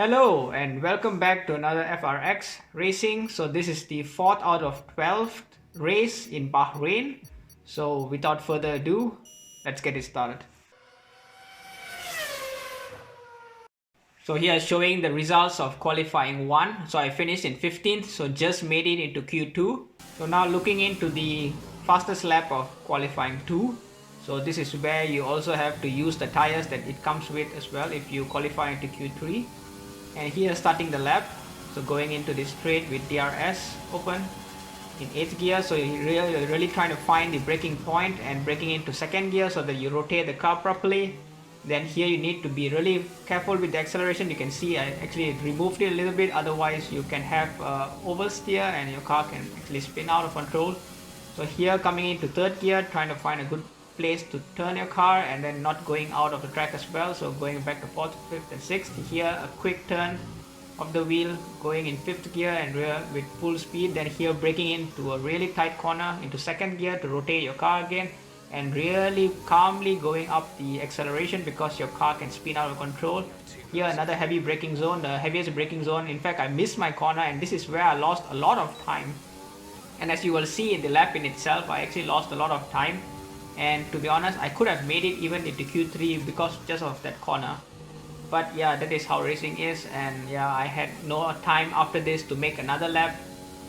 Hello and welcome back to another FRX racing. So this is the 4th out of 12th race in Bahrain. So without further ado, let's get it started. So here showing the results of qualifying 1. So I finished in 15th, so just made it into Q2. So now looking into the fastest lap of qualifying 2. So this is where you also have to use the tires that it comes with as well if you qualify into Q3. And here starting the lap, so going into this straight with DRS open in 8th gear, so you're really trying to find the braking point and braking into 2nd gear so that you rotate the car properly. Then here you need to be really careful with the acceleration. You can see I actually removed it a little bit, otherwise you can have oversteer and your car can actually spin out of control. So here coming into 3rd gear, trying to find a good place to turn your car and then not going out of the track as well. So going back to 4th, 5th and 6th. Here a quick turn of the wheel going in 5th gear and rear with full speed. Then here braking into a really tight corner into 2nd gear to rotate your car again. And really calmly going up the acceleration because your car can spin out of control. Here another heavy braking zone, the heaviest braking zone. In fact, I missed my corner and this is where I lost a lot of time. And as you will see in the lap in itself, I actually lost a lot of time. And to be honest, I could have made it even into Q3 because just of that corner. But yeah, that is how racing is. And yeah, I had no time after this to make another lap,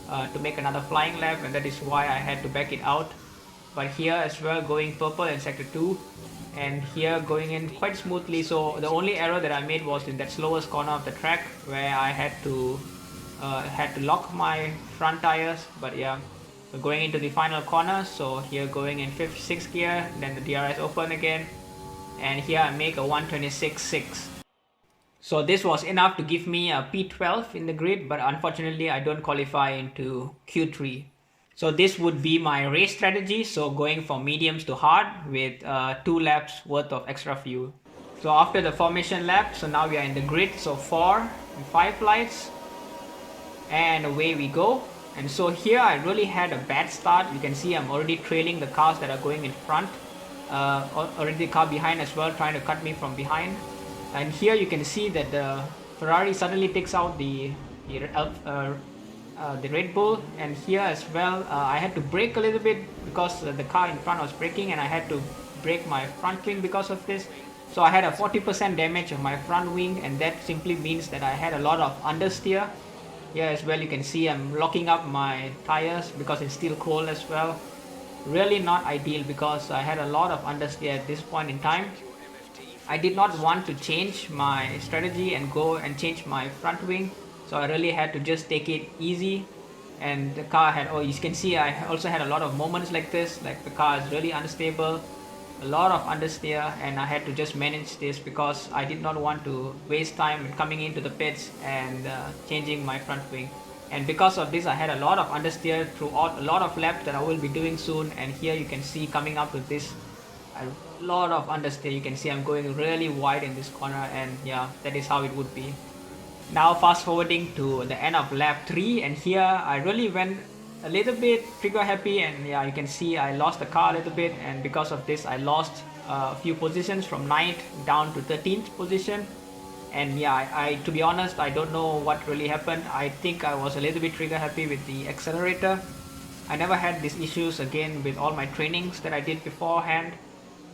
to make another flying lap, and that is why I had to back it out. But here as well going purple in sector 2 and here going in quite smoothly. So the only error that I made was in that slowest corner of the track where I had to lock my front tires. But yeah, so going into the final corner, so here going in 5th, 6th gear, then the DRS open again, and here I make a 126.6. So this was enough to give me a P12 in the grid, but unfortunately I don't qualify into Q3. So this would be my race strategy, so going from mediums to hard with 2 laps worth of extra fuel. So after the formation lap, so now we are in the grid, so 4 and 5 lights and away we go. And so here I really had a bad start. You can see I'm already trailing the cars that are going in front, already the car behind as well trying to cut me from behind. And here you can see that the Ferrari suddenly takes out the Red Bull, and here as well I had to brake a little bit because the car in front was braking and I had to brake my front wing because of this. So I had a 40% damage of my front wing, and that simply means that I had a lot of understeer. Here as well you can see I'm locking up my tires because it's still cold as well. Really not ideal because I had a lot of understeer at this point in time. I did not want to change my strategy and go and change my front wing. So I really had to just take it easy, and the car had, you can see I also had a lot of moments like this, like the car is really unstable, a lot of understeer, and I had to just manage this because I did not want to waste time coming into the pits and changing my front wing. And because of this I had a lot of understeer throughout a lot of laps that I will be doing soon. And here you can see coming up with this, a lot of understeer. You can see I'm going really wide in this corner, and yeah, that is how it would be. Now fast forwarding to the end of lap 3, and here I really went a little bit trigger happy, and yeah, you can see I lost the car a little bit, and because of this I lost a few positions from 9th down to 13th position. And yeah, I to be honest I don't know what really happened. I think I was a little bit trigger happy with the accelerator. I never had these issues again with all my trainings that I did beforehand,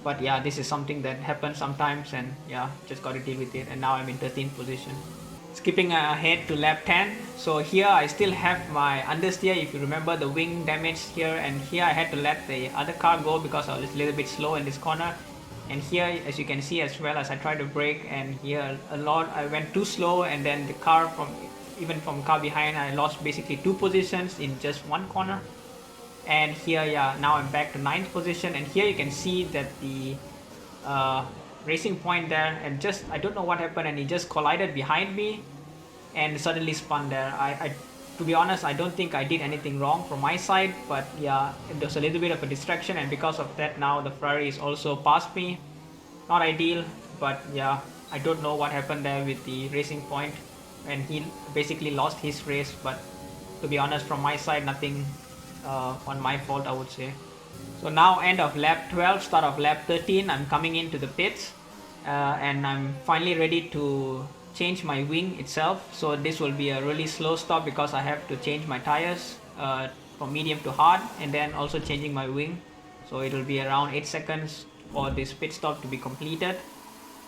but yeah, this is something that happens sometimes, and yeah, just got to deal with it. And now I'm in 13th position. Skipping ahead to lap 10, so here I still have my understeer, if you remember the wing damage here, and here I had to let the other car go because I was a little bit slow in this corner. And here as you can see as well, as I tried to brake, and here I went too slow, and then the car from car behind I lost basically 2 positions in just 1 corner. And here yeah, now I'm back to 9th position, and here you can see that the racing point there, and just I don't know what happened, and he just collided behind me and suddenly spun there. I to be honest I don't think I did anything wrong from my side, but yeah, it was a little bit of a distraction, and because of that now the Ferrari is also past me. Not ideal, but yeah, I don't know what happened there with the racing point, and he basically lost his race. But to be honest from my side, nothing on my fault, I would say. So now end of lap 12, start of lap 13, I'm coming into the pits and I'm finally ready to change my wing itself. So this will be a really slow stop because I have to change my tires from medium to hard, and then also changing my wing. So it will be around 8 seconds for this pit stop to be completed.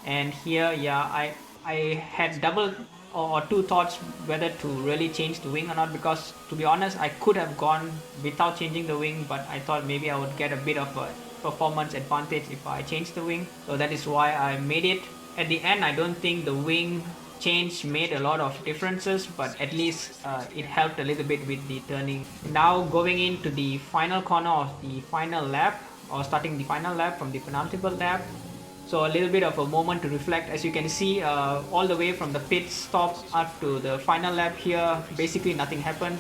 And here, yeah, I had double or two thoughts whether to really change the wing or not, because to be honest I could have gone without changing the wing, but I thought maybe I would get a bit of a performance advantage if I change the wing. So that is why I made it. At the end, I don't think the wing change made a lot of differences, but at least it helped a little bit with the turning. Now going into the final corner of the final lap, or starting the final lap from the penultimate lap. So a little bit of a moment to reflect. As you can see, all the way from the pit stop up to the final lap here, basically nothing happened.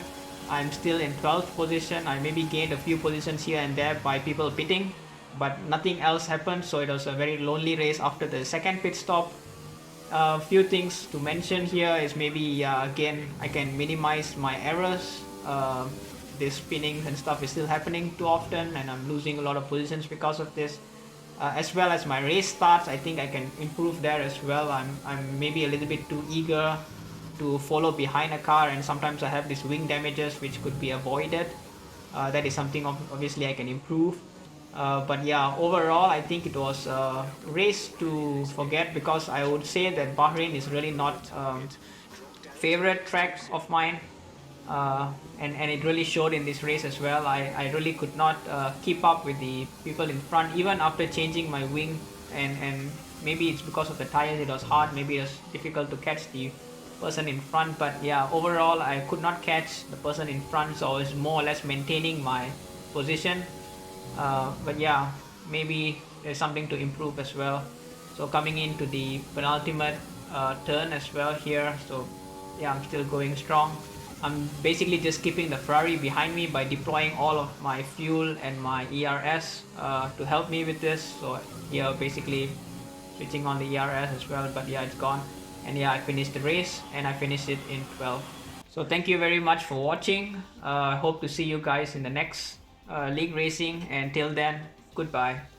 I'm still in 12th position. I maybe gained a few positions here and there by people pitting, but nothing else happened. So it was a very lonely race after the second pit stop. A few things to mention here is maybe again I can minimize my errors. This spinning and stuff is still happening too often, and I'm losing a lot of positions because of this. As well as my race starts, I think I can improve there as well. I'm maybe a little bit too eager to follow behind a car, and sometimes I have these wing damages which could be avoided. That is something obviously I can improve. But yeah, overall I think it was a race to forget, because I would say that Bahrain is really not favorite track of mine. And it really showed in this race as well. I really could not keep up with the people in front, even after changing my wing, and maybe it's because of the tires, it was hard, maybe it was difficult to catch the person in front. But yeah, overall I could not catch the person in front, so I was more or less maintaining my position. But yeah, maybe there's something to improve as well. So coming into the penultimate turn as well here, so yeah, I'm still going strong. I'm basically just keeping the Ferrari behind me by deploying all of my fuel and my ERS to help me with this. So here basically switching on the ERS as well, but yeah, it's gone. And yeah, I finished the race and I finished it in 12. So thank you very much for watching. I hope to see you guys in the next league racing, and till then, goodbye.